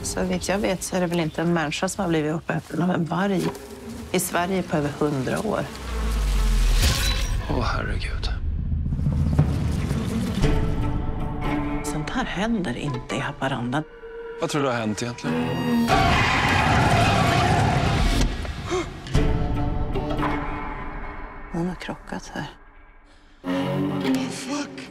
Så vet jag vet så är det väl inte en människa som har blivit uppäten av en varg i Sverige på över 100 år. Åh, herregud. Sånt här händer inte i Haparanda. Vad tror du har hänt egentligen? Hon har krockat här. Oh, fuck.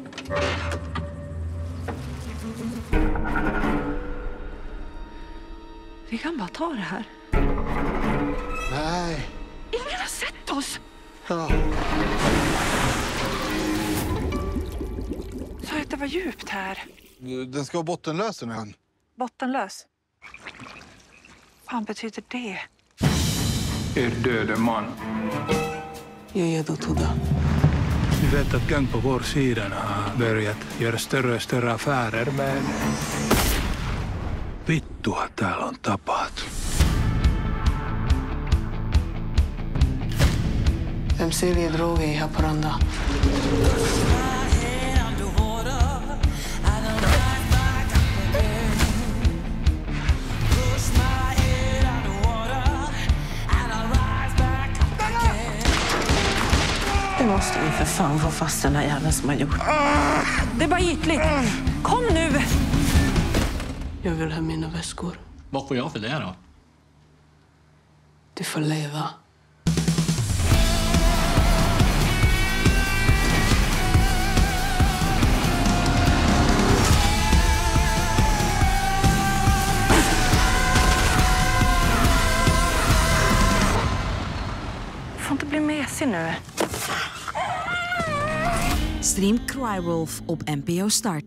Vi kan bara ta det här. Nej. Ingen har sett oss. Ja. Sa att det var djupt här. Den ska vara bottenlös den här. Bottenlös. Vad betyder det? Er döde man. Jag är då Tudda. Vi vet att gang på vår sida har börjat göra större och större affärer med. Vittu att täällä on tapat. Vem säljer droger i Haparanda? Det måste vi för fan få fast den här jäveln som har gjort. Det är bara ytligt. Kom nu! Jag vill ha mina väskor. Vad får jag för det då? Du får leva. Du får inte bli mesig nu. Stream Cry Wolf op NPO Start.